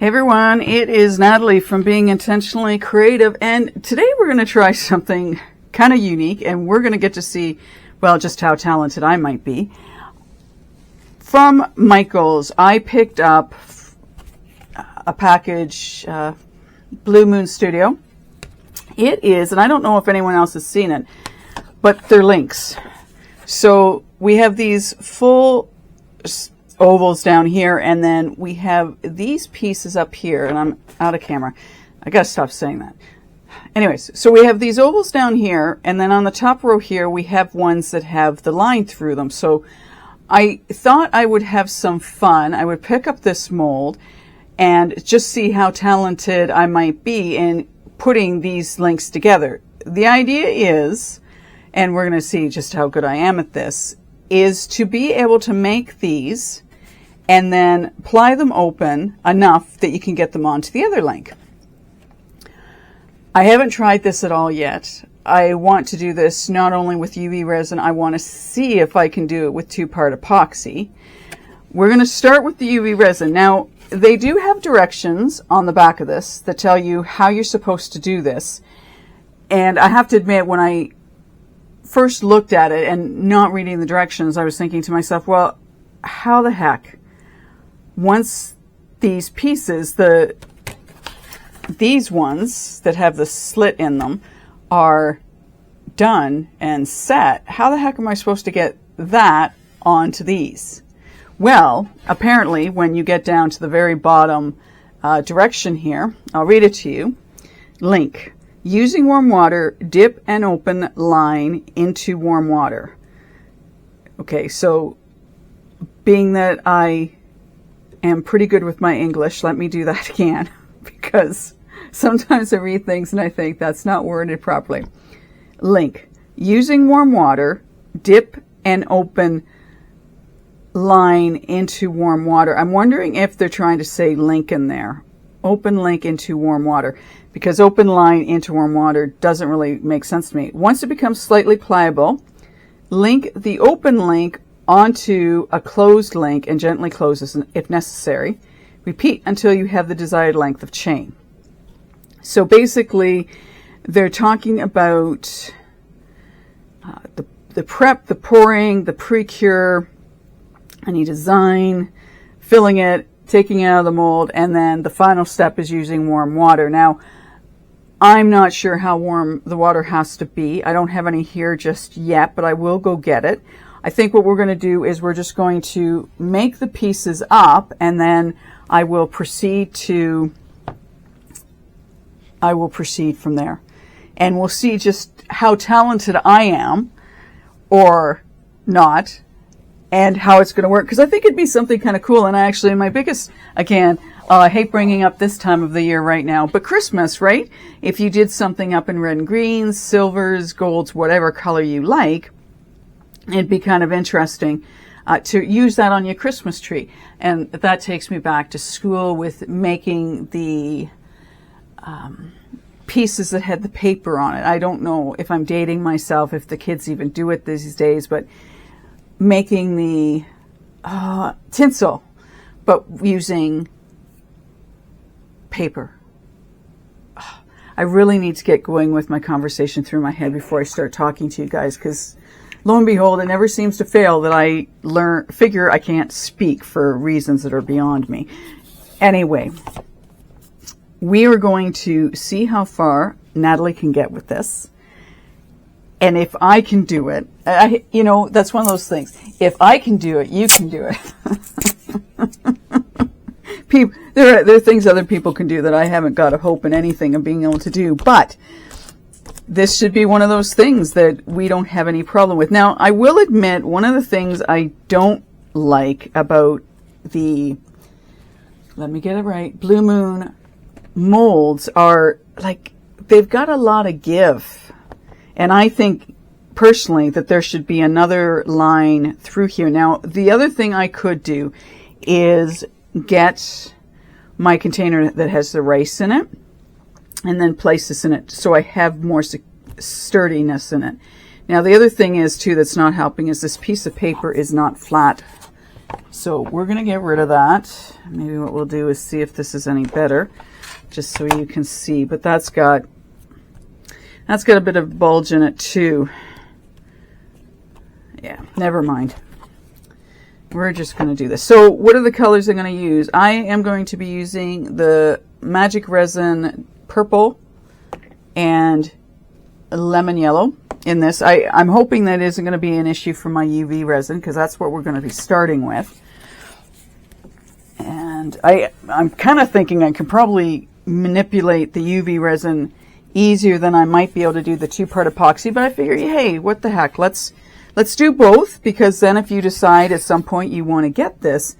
Hey everyone, it is Natalie from Being Intentionally Creative, and today we're going to try something kind of unique, and we're going to get to see, well, just how talented I might be. From Michael's, I picked up a package, Blue Moon Studio. It is, and I don't know if anyone else has seen it, but they're links. So we have these full ovals down here, and then we have these pieces up here, and I'm out of camera. I gotta stop saying that. Anyways, so we have these ovals down here, and then on the top row here we have ones that have the line through them. So I thought I would have some fun. I would pick up this mold and just see how talented I might be in putting these links together. The idea is, and we're going to see just how good I am at this, is to be able to make these and then ply them open enough that you can get them onto the other link. I haven't tried this at all yet. I want to do this not only with UV resin, I want to see if I can do it with 2-part epoxy. We're going to start with the UV resin. Now, they do have directions on the back of this that tell you how you're supposed to do this. And I have to admit, when I first looked at it and not reading the directions, I was thinking to myself, well, how the heck? Once these pieces, these ones that have the slit in them are done and set, how the heck am I supposed to get that onto these? Well, apparently when you get down to the very bottom direction here, I'll read it to you. Link. Using warm water, dip and open line into warm water. Okay, so being that I am pretty good with my English, let me do that again, because sometimes I read things and I think that's not worded properly. Link. Using warm water, dip and open line into warm water. I'm wondering if they're trying to say link in there. Open link into warm water, because open line into warm water doesn't really make sense to me. Once it becomes slightly pliable, link the open link onto a closed link and gently close this if necessary. Repeat until you have the desired length of chain. So basically, they're talking about the prep, the pouring, the pre-cure, any design, filling it, taking it out of the mold, and then the final step is using warm water. Now, I'm not sure how warm the water has to be. I don't have any here just yet, but I will go get it. I think what we're going to do is we're just going to make the pieces up, and then I will proceed from there. And we'll see just how talented I am, or not, and how it's going to work, because I think it'd be something kind of cool. And actually, my biggest, again, I hate bringing up this time of the year right now, but Christmas, right? If you did something up in red and greens, silvers, golds, whatever color you like, it'd be kind of interesting to use that on your Christmas tree. And that takes me back to school with making the pieces that had the paper on it. I don't know if I'm dating myself, if the kids even do it these days, but making the tinsel, but using paper. I really need to get going with my conversation through my head before I start talking to you guys, because lo and behold, it never seems to fail that I figure I can't speak for reasons that are beyond me. Anyway, we are going to see how far Natalie can get with this. And if I can do it, you know, that's one of those things. If I can do it, you can do it. There are things other people can do that I haven't got a hope in anything of being able to do. But this should be one of those things that we don't have any problem with. Now, I will admit, one of the things I don't like about the, let me get it right, Blue Moon molds are, like, they've got a lot of give. And I think, personally, that there should be another line through here. Now, the other thing I could do is get my container that has the rice in it, and then place this in it so I have more sturdiness in it. Now, the other thing is, too, that's not helping is this piece of paper is not flat So we're going to get rid of that. Maybe what we'll do is see if this is any better, just so you can see. But that's got a bit of bulge in it too. Yeah, never mind. We're just going to do this. So what are the colors I'm going to use? I am going to be using the Magic Resin purple and lemon yellow in this. I'm hoping that isn't going to be an issue for my UV resin, because that's what we're going to be starting with. And I'm kind of thinking I could probably manipulate the UV resin easier than I might be able to do the two-part epoxy, but I figure, hey, what the heck, let's do both, because then if you decide at some point you want to get this,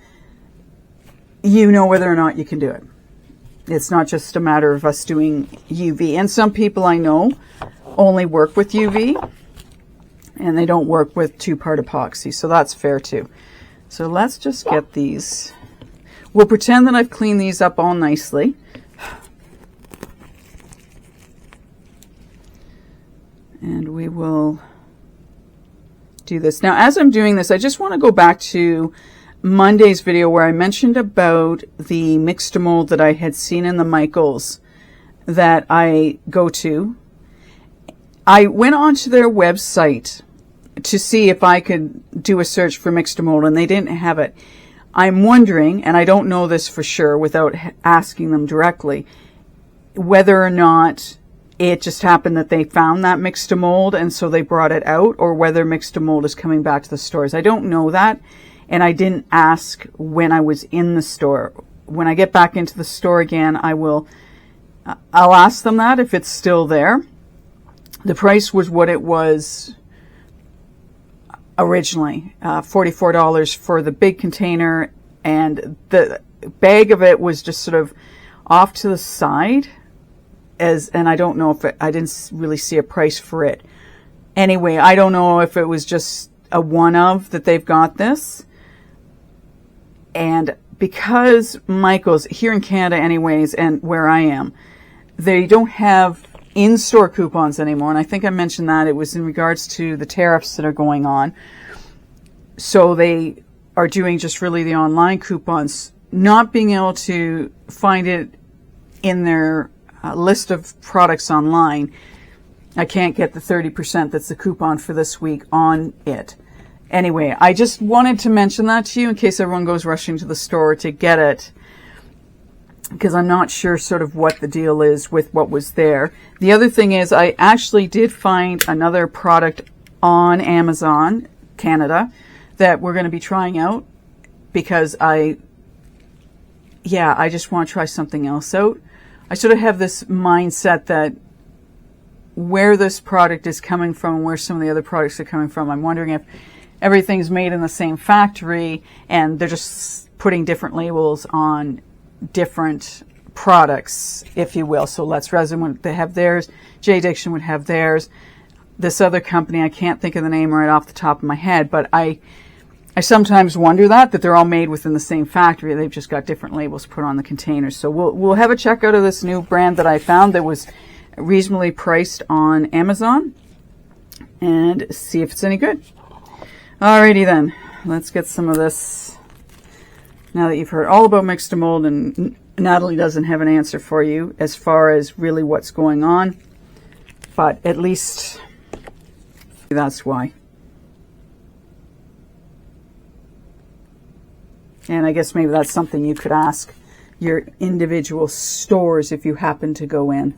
you know whether or not you can do it. It's not just a matter of us doing UV. And some people I know only work with UV, and they don't work with two-part epoxy, so that's fair too. So let's just get these. We'll pretend that I've cleaned these up all nicely. And we will do this. Now, as I'm doing this, I just want to go back to Monday's video where I mentioned about the mixed mold that I had seen in the Michaels that I go to. I went onto their website to see if I could do a search for mixed mold, and they didn't have it. I'm wondering, and I don't know this for sure without asking them directly, whether or not it just happened that they found that mixed mold and so they brought it out, or whether mixed mold is coming back to the stores. I don't know that, and I didn't ask when I was in the store. When I get back into the store again, I'll ask them that if it's still there. The price was what it was originally, $44 for the big container, and the bag of it was just sort of off to the side. And I don't know if I didn't really see a price for it. Anyway, I don't know if it was just a one-of that they've got this. And because Michael's, here in Canada anyways, and where I am, they don't have in-store coupons anymore. And I think I mentioned that it was in regards to the tariffs that are going on. So they are doing just really the online coupons, not being able to find it in their list of products online. I can't get the 30% that's the coupon for this week on it. Anyway, I just wanted to mention that to you in case everyone goes rushing to the store to get it, because I'm not sure sort of what the deal is with what was there. The other thing is I actually did find another product on Amazon Canada that we're going to be trying out, because I just want to try something else out. I sort of have this mindset that where this product is coming from and where some of the other products are coming from, I'm wondering if everything's made in the same factory and they're just putting different labels on different products, if you will. So Let's Resin would have theirs, J Diction would have theirs. This other company, I can't think of the name right off the top of my head, but I sometimes wonder that they're all made within the same factory. They've just got different labels put on the containers. So we'll have a check out of this new brand that I found that was reasonably priced on Amazon and see if it's any good. Alrighty then, let's get some of this. Now that you've heard all about mixed mold, and Natalie doesn't have an answer for you as far as really what's going on, but at least that's why. And I guess maybe that's something you could ask your individual stores if you happen to go in.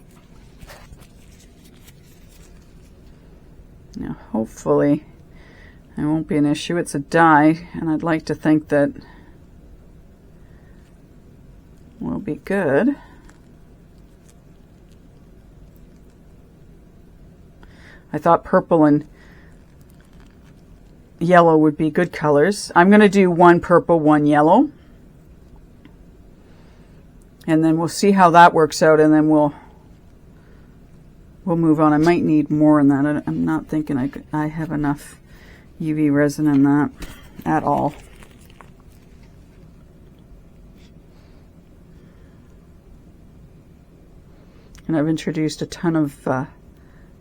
Now, hopefully, it won't be an issue. It's a dye, and I'd like to think that will be good. I thought purple and yellow would be good colors. I'm going to do one purple, one yellow. And then we'll see how that works out, and then we'll move on. I might need more in that. I'm not thinking I have enough UV resin in that at all. And I've introduced a ton of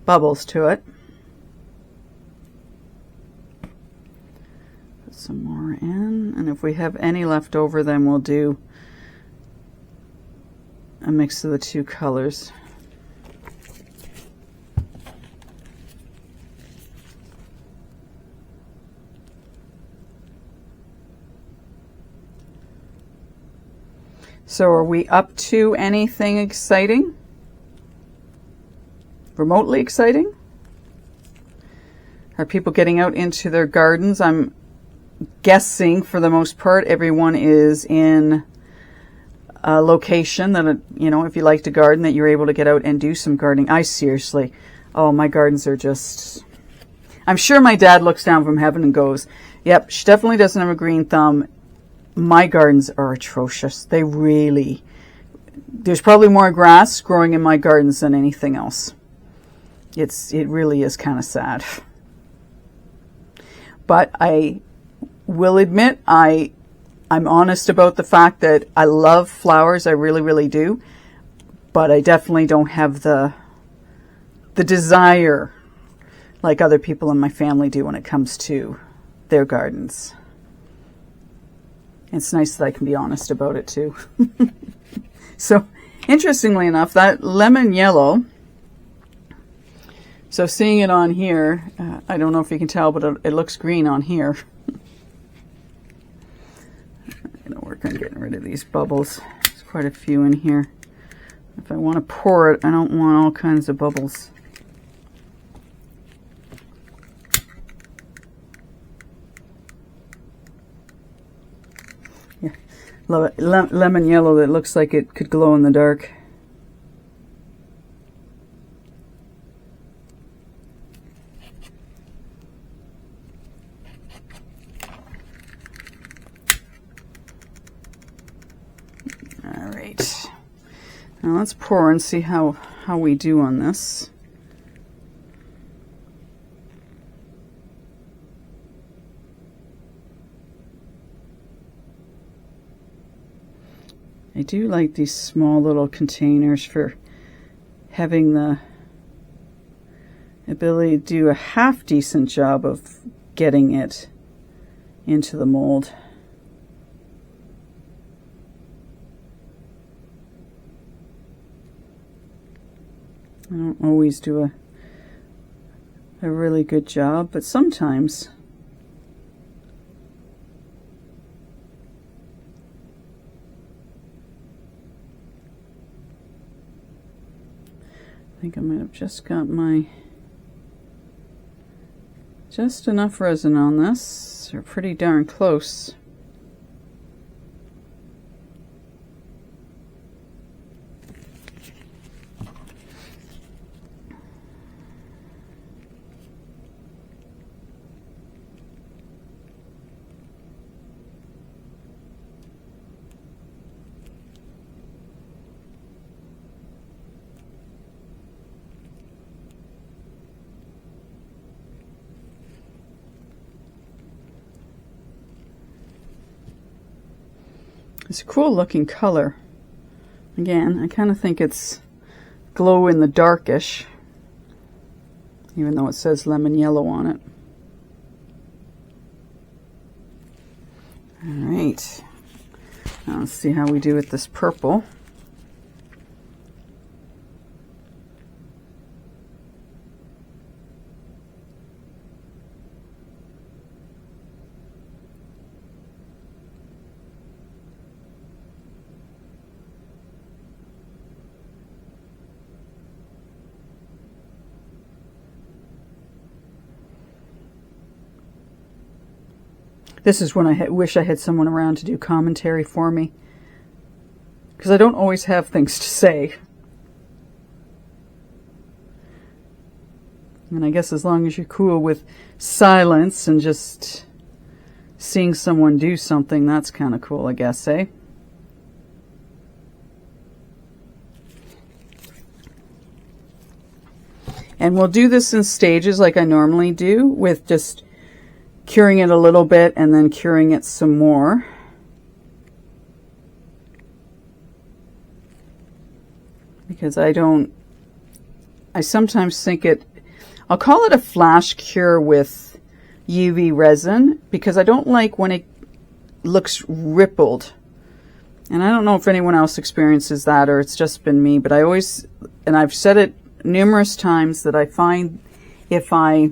bubbles to it. Put some more in, and If we have any left over, then we'll do a mix of the two colors. So are we up to anything exciting? Remotely exciting? Are people getting out into their gardens? I'm guessing for the most part everyone is in a location that, you know, if you like to garden, that you're able to get out and do some gardening. I seriously, oh, my gardens are just, I'm sure my dad looks down from heaven and goes, yep, she definitely doesn't have a green thumb. My gardens are atrocious. They really, there's probably more grass growing in my gardens than anything else. It really is kind of sad. But I will admit, I'm honest about the fact that I love flowers. I really, really do. But I definitely don't have the desire like other people in my family do when it comes to their gardens. It's nice that I can be honest about it too. So, interestingly enough, that lemon yellow, so seeing it on here, I don't know if you can tell, but it looks green on here. I'm going to work on getting rid of these bubbles. There's quite a few in here. If I want to pour it, I don't want all kinds of bubbles. Yeah, love it. Lemon yellow that looks like it could glow in the dark. Now let's pour and see how we do on this. I do like these small little containers for having the ability to do a half decent job of getting it into the mold. I don't always do a really good job, but sometimes. I think I might have just got just enough resin on this. They're pretty darn close. It's a cool looking color. Again, I kind of think it's glow in the darkish, even though it says lemon yellow on it. All right, now let's see how we do with this purple. This is when I wish I had someone around to do commentary for me, because I don't always have things to say. And I guess as long as you're cool with silence and just seeing someone do something, that's kind of cool, I guess, eh? And we'll do this in stages like I normally do, with just curing it a little bit and then curing it some more. Because I sometimes think I'll call it a flash cure with UV resin, because I don't like when looks rippled. And I don't know if anyone else experiences that or it's just been me, but I always, and I've said it numerous times, that I find if I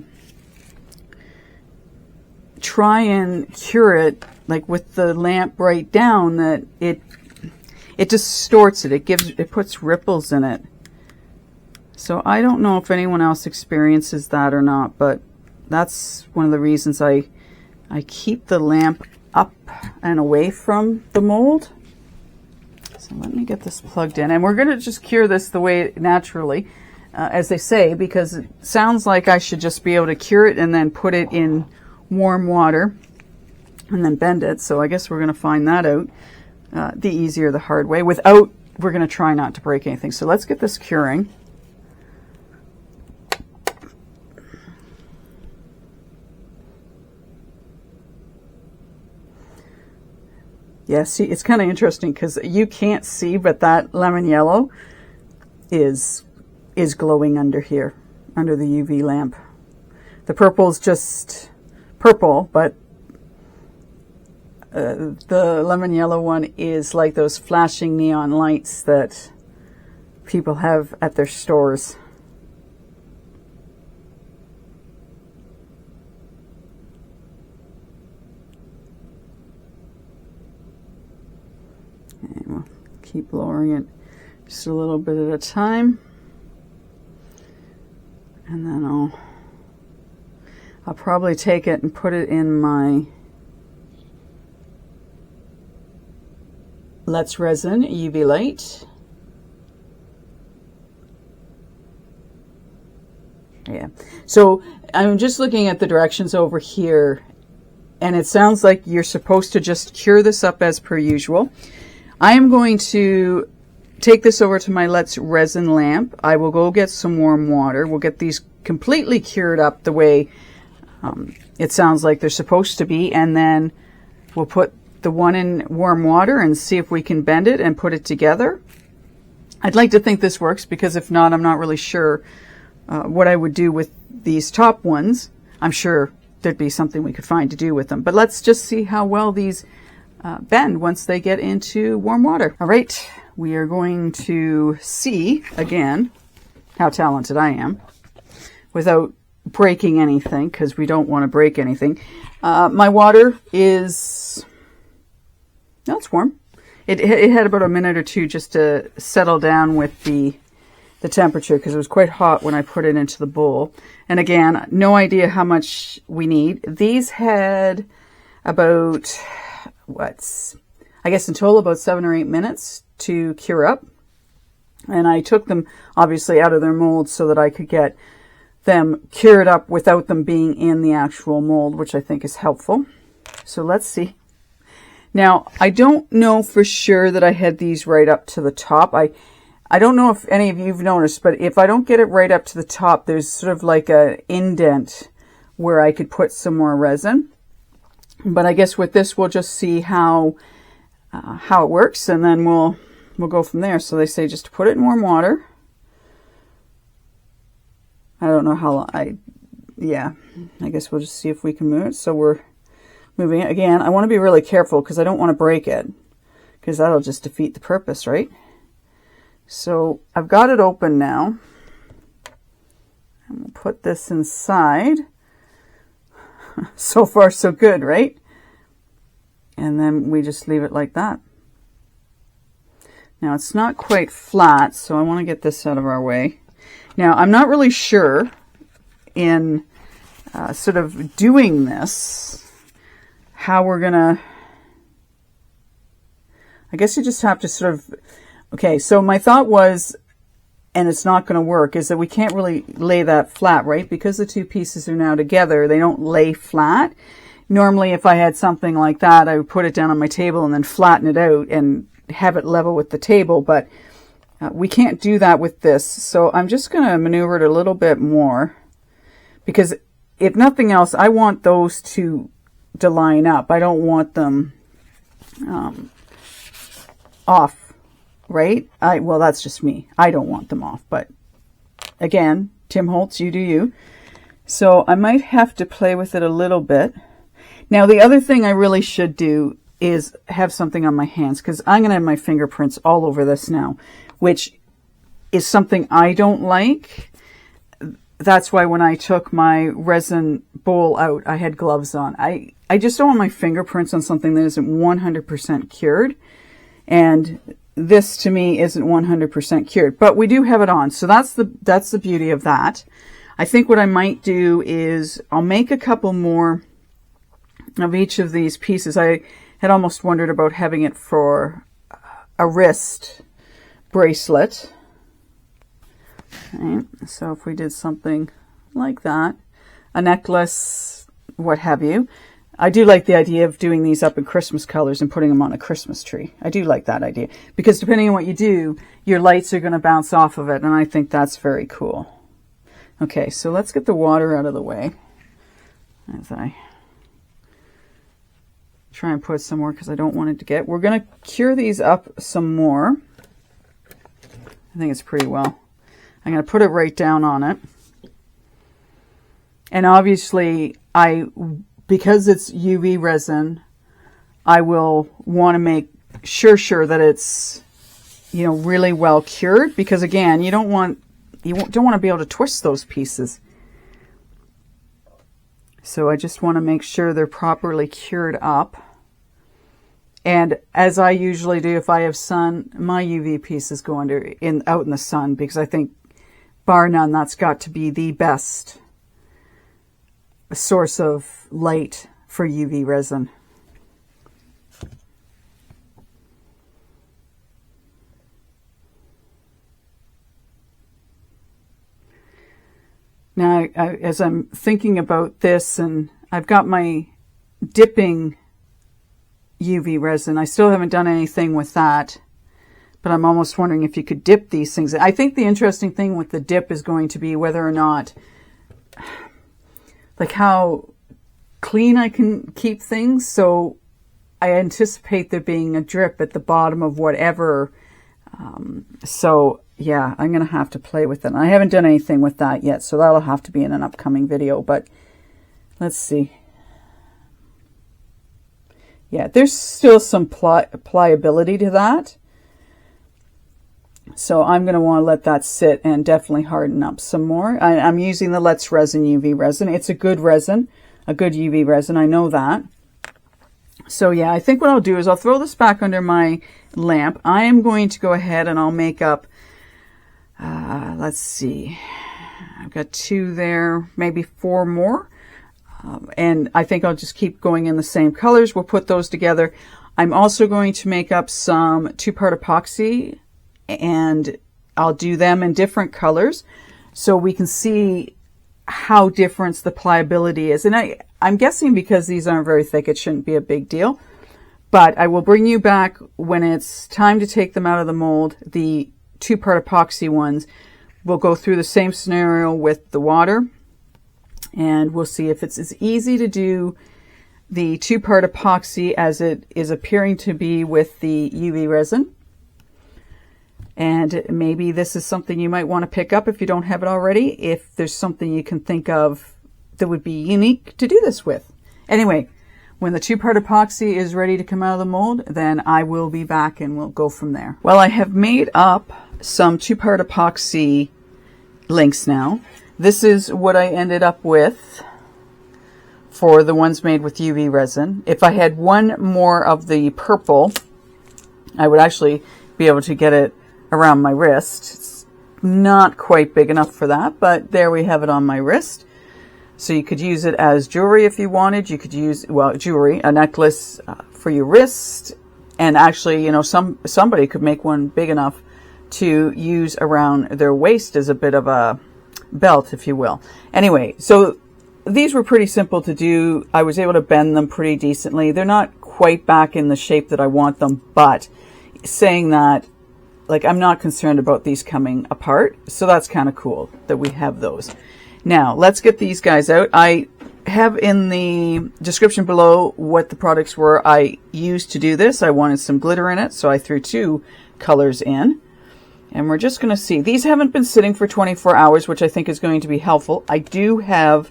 try and cure it, like with the lamp right down, that it distorts it. It puts ripples in it. So I don't know if anyone else experiences that or not, but that's one of the reasons I keep the lamp up and away from the mold. So let me get this plugged in, and we're going to just cure this the way naturally, as they say, because it sounds like I should just be able to cure it and then put it in warm water and then bend it. So I guess we're going to find that out the easier, the hard way. We're going to try not to break anything. So let's get this curing. Yeah, see, it's kind of interesting because you can't see, but that lemon yellow is glowing under here, under the UV lamp. The purple's just purple, but the lemon yellow one is like those flashing neon lights that people have at their stores. And we'll keep lowering it just a little bit at a time. And then I'll probably take it and put it in my Let's Resin UV light. Yeah. So I'm just looking at the directions over here, and it sounds like you're supposed to just cure this up as per usual. I am going to take this over to my Let's Resin lamp. I will go get some warm water. We'll get these completely cured up the way it sounds like they're supposed to be, and then we'll put the one in warm water and see if we can bend it and put it together. I'd like to think this works, because if not, I'm not really sure what I would do with these top ones. I'm sure there'd be something we could find to do with them, but let's just see how well these bend once they get into warm water. All right, we are going to see again how talented I am without breaking anything, because we don't want to break anything. My water is, no, it's warm. It had about a minute or two just to settle down with the temperature, because it was quite hot when I put it into the bowl. And again, no idea how much we need. These had about, I guess in total about 7 or 8 minutes to cure up. And I took them obviously out of their mold so that I could get them cured up without them being in the actual mold, which I think is helpful. So let's see. Now, I don't know for sure that I had these right up to the top. I don't know if any of you have noticed, but if I don't get it right up to the top, there's sort of like an indent where I could put some more resin. But I guess with this, we'll just see how it works, and then we'll go from there. So they say just to put it in warm water. I don't know how I guess we'll just see if we can move it. So we're moving it. Again, I want to be really careful because I don't want to break it, because that'll just defeat the purpose, right? So I've got it open now. And we'll put this inside. So far, so good, right? And then we just leave it like that. Now, it's not quite flat, so I want to get this out of our way. Now, I'm not really sure in sort of doing this, how we're going to, I guess you just have to sort of, okay, so my thought was, and it's not going to work, is that we can't really lay that flat, right? Because the two pieces are now together, they don't lay flat. Normally, if I had something like that, I would put it down on my table and then flatten it out and have it level with the table, but we can't do that with this. So I'm just going to maneuver it a little bit more, because if nothing else, I want those two to line up. I don't want them off, right? Well, that's just me. I don't want them off, but again, Tim Holtz, you do you. So I might have to play with it a little bit. Now, the other thing I really should do have something on my hands, because I'm going to have my fingerprints all over this now, which is something I don't like. That's why when I took my resin bowl out, I had gloves on. I just don't want my fingerprints on something that isn't 100% cured. And this to me isn't 100% cured, but we do have it on. So that's the beauty of that. I think what I might do is I'll make a couple more of each of these pieces. I had almost wondered about having it for a wrist bracelet. Okay, so if we did something like that, a necklace, what have you. I do like the idea of doing these up in Christmas colors and putting them on a Christmas tree. I do like that idea, because depending on what you do, your lights are going to bounce off of it, and I think that's very cool. Okay, so let's get the water out of the way as I try and put some more, because I don't want it to get. We're going to cure these up some more. I think it's pretty well. I'm going to put it right down on it. And obviously, because it's UV resin, I will want to make sure that it's, you know, really well cured, because again, you don't want to be able to twist those pieces. So I just want to make sure they're properly cured up. And as I usually do, if I have sun, my UV pieces go out in the sun, because I think, bar none, that's got to be the best source of light for UV resin. Now, as I'm thinking about this, and I've got my dipping UV resin, I still haven't done anything with that. But I'm almost wondering if you could dip these things. I think the interesting thing with the dip is going to be whether or not, like how clean I can keep things. So I anticipate there being a drip at the bottom of whatever. So yeah, I'm going to have to play with it. I haven't done anything with that yet, so that'll have to be in an upcoming video. But let's see. Yeah, there's still some pliability to that. So I'm going to want to let that sit and definitely harden up some more. I'm using the Let's Resin UV resin. It's a good resin, a good UV resin. I know that. So yeah, I think what I'll do is I'll throw this back under my lamp. I am going to go ahead and I'll make up, let's see, I've got 2 there, maybe 4 more. And I think I'll just keep going in the same colors. We'll put those together. I'm also going to make up some 2-part epoxy, and I'll do them in different colors so we can see how different the pliability is. And I'm guessing because these aren't very thick, it shouldn't be a big deal. But I will bring you back when it's time to take them out of the mold. The 2-part epoxy ones, we'll go through the same scenario with the water, and we'll see if it's as easy to do the 2-part epoxy as it is appearing to be with the UV resin. And maybe this is something you might want to pick up if you don't have it already, if there's something you can think of that would be unique to do this with. Anyway, when the 2-part epoxy is ready to come out of the mold, then I will be back and we'll go from there. Well, I have made up some 2-part epoxy links now. This is what I ended up with for the ones made with UV resin. If I had one more of the purple, I would actually be able to get it around my wrist. It's not quite big enough for that, but there we have it on my wrist. So you could use it as jewelry if you wanted. You could use, well, jewelry, a necklace for your wrist. And actually, you know, somebody could make one big enough to use around their waist as a bit of a belt, if you will. Anyway, so these were pretty simple to do. I was able to bend them pretty decently. They're not quite back in the shape that I want them, but saying that, like, I'm not concerned about these coming apart. So that's kind of cool that we have those. Now, let's get these guys out. I have in the description below what the products were I used to do this. I wanted some glitter in it, so I threw 2 colors in. And we're just going to see. These haven't been sitting for 24 hours, which I think is going to be helpful. I do have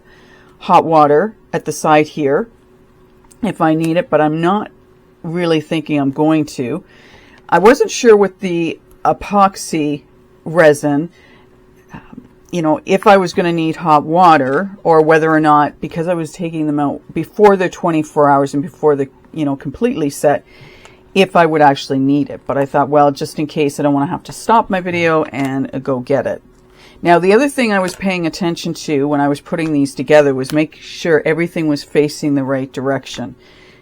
hot water at the side here if I need it, but I'm not really thinking I'm going to. I wasn't sure with the epoxy resin, you know, if I was going to need hot water, or whether or not, because I was taking them out before the 24 hours and before the, you know, completely set, if I would actually need it. But I thought, well, just in case, I don't want to have to stop my video and go get it. Now, the other thing I was paying attention to when I was putting these together was make sure everything was facing the right direction.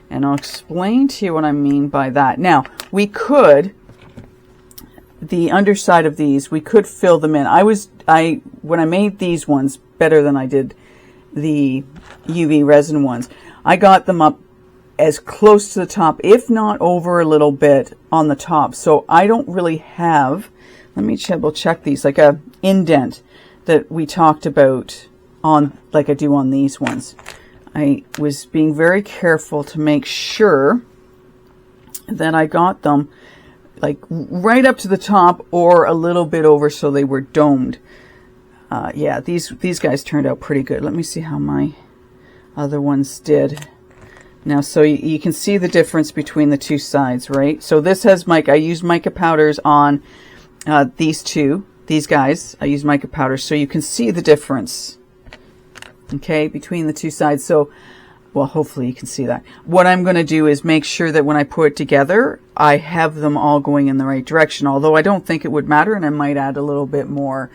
And I'll explain to you what I mean by that. Now, we could, the underside of these, we could fill them in. When I made these ones better than I did the UV resin ones, I got them up as close to the top, if not over a little bit on the top. So I don't really have, let me double check these, like a indent that we talked about on, like I do on these ones. I was being very careful to make sure that I got them like right up to the top or a little bit over so they were domed. Yeah, these guys turned out pretty good. Let me see how my other ones did. Now, so you can see the difference between the two sides, right? So this has mica. I used mica powders on these guys. I used mica powders, so you can see the difference, okay, between the two sides. So, well, hopefully you can see that. What I'm going to do is make sure that when I put it together, I have them all going in the right direction, although I don't think it would matter, and I might add a little bit more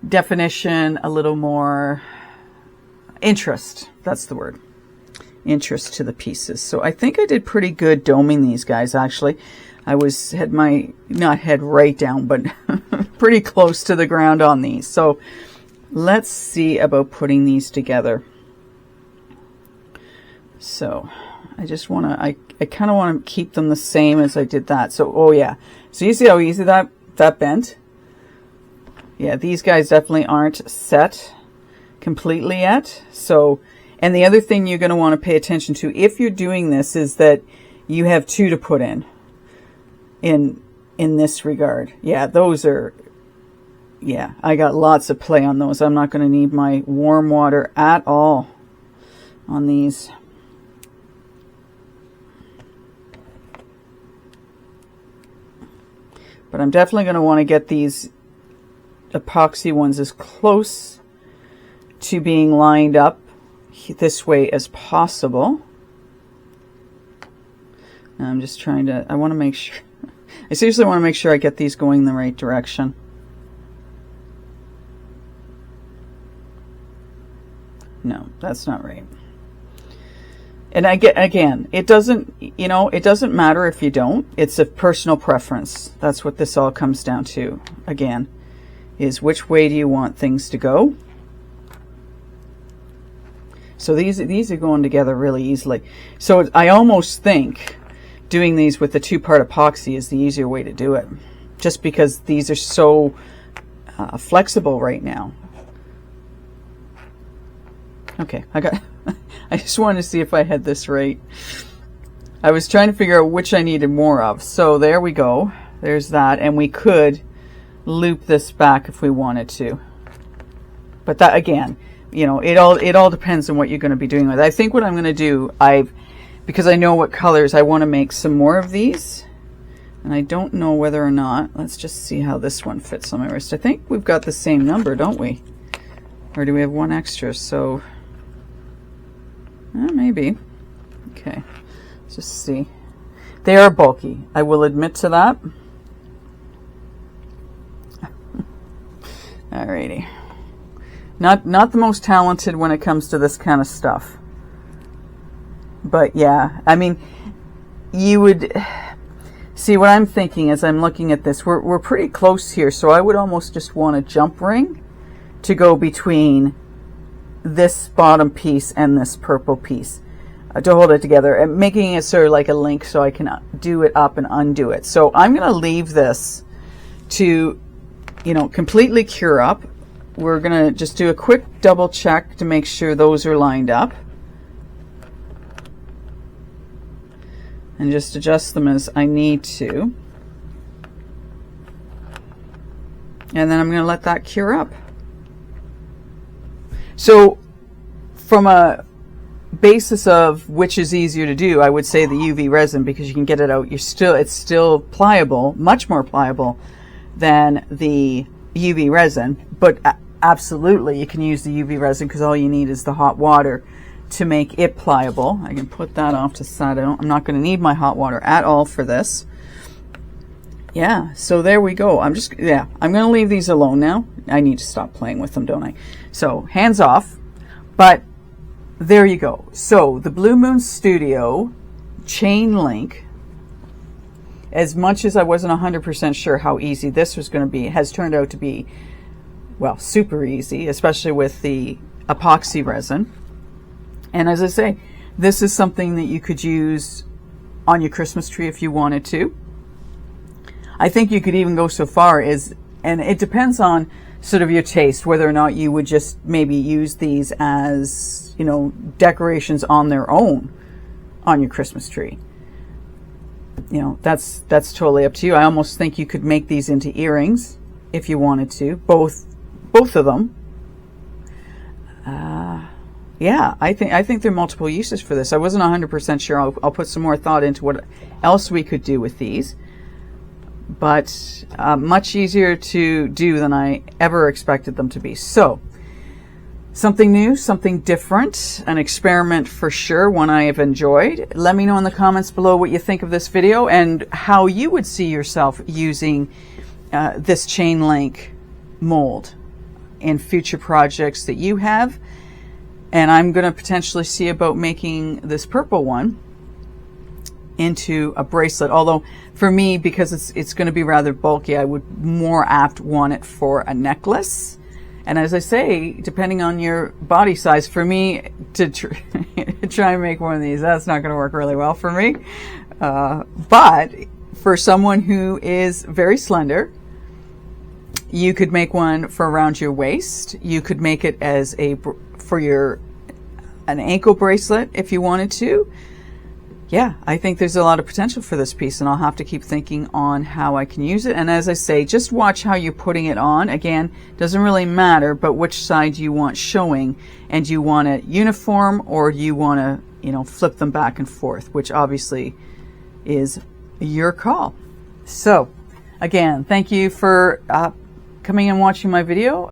definition, a little more interest. That's the word. Interest to the pieces. So I think I did pretty good doming these guys, actually. I had my, not head right down, but pretty close to the ground on these. So let's see about putting these together. So I just want to, I kind of want to keep them the same as I did that. So, oh yeah. So you see how easy that bent? Yeah, these guys definitely aren't set completely yet. So, and the other thing you're going to want to pay attention to if you're doing this is that you have two to put in this regard. Yeah, those are, yeah, I got lots of play on those. I'm not going to need my warm water at all on these. But I'm definitely going to want to get these epoxy ones as close to being lined up this way as possible. Now I'm just trying to, I want to make sure, I seriously want to make sure I get these going in the right direction. No, that's not right. And again, it doesn't, you know, it doesn't matter if you don't. It's a personal preference. That's what this all comes down to, again, is which way do you want things to go. So these are going together really easily. So I almost think doing these with the two-part epoxy is the easier way to do it, just because these are so flexible right now. Okay, I just wanted to see if I had this right. I was trying to figure out which I needed more of. So there we go. There's that, and we could loop this back if we wanted to. But that, again, you know, it all depends on what you're going to be doing with it. I think what I'm going to do, because I know what colors, I want to make some more of these. And I don't know whether or not, let's just see how this one fits on my wrist. I think we've got the same number, don't we? Or do we have one extra? So, maybe. Okay, let's just see. They are bulky, I will admit to that. Alrighty. Not the most talented when it comes to this kind of stuff. But yeah, I mean, you would see what I'm thinking as I'm looking at this. We're pretty close here, so I would almost just want a jump ring to go between this bottom piece and this purple piece to hold it together, and making it sort of like a link so I can do it up and undo it. So I'm going to leave this to, you know, completely cure up. We're going to just do a quick double check to make sure those are lined up. And just adjust them as I need to. And then I'm going to let that cure up. So from a basis of which is easier to do, I would say the UV resin, because you can get it out. It's still pliable, much more pliable than the UV resin, but absolutely you can use the UV resin because all you need is the hot water to make it pliable. I can put that off to the side. I'm not going to need my hot water at all for this. Yeah, so there we go. I'm going to leave these alone now. I need to stop playing with them, don't I? So hands off. But there you go. So the Blue Moon Studio chain link, as much as I wasn't 100% sure how easy this was going to be, has turned out to be, well, super easy, especially with the epoxy resin. And as I say, this is something that you could use on your Christmas tree if you wanted to. I think you could even go so far as, and it depends on sort of your taste, whether or not you would just maybe use these as, you know, decorations on their own on your Christmas tree. You know, that's totally up to you. I almost think you could make these into earrings if you wanted to, both of them. Yeah, I think there are multiple uses for this. I wasn't 100% sure. I'll put some more thought into what else we could do with these. But much easier to do than I ever expected them to be. So, something new, something different, an experiment for sure, one I have enjoyed. Let me know in the comments below what you think of this video and how you would see yourself using this chain link mold in future projects that you have. And I'm going to potentially see about making this purple one into a bracelet, although for me, because it's going to be rather bulky, I would more apt want it for a necklace. And as I say, depending on your body size, for me to try and make one of these, that's not going to work really well for me. But for someone who is very slender, you could make one for around your waist. You could make it as an ankle bracelet if you wanted to. Yeah, I think there's a lot of potential for this piece, and I'll have to keep thinking on how I can use it. And as I say, just watch how you're putting it on. Again, doesn't really matter, but which side you want showing, and you want it uniform, or you want to, you know, flip them back and forth, which obviously is your call. So, again, thank you for coming and watching my video.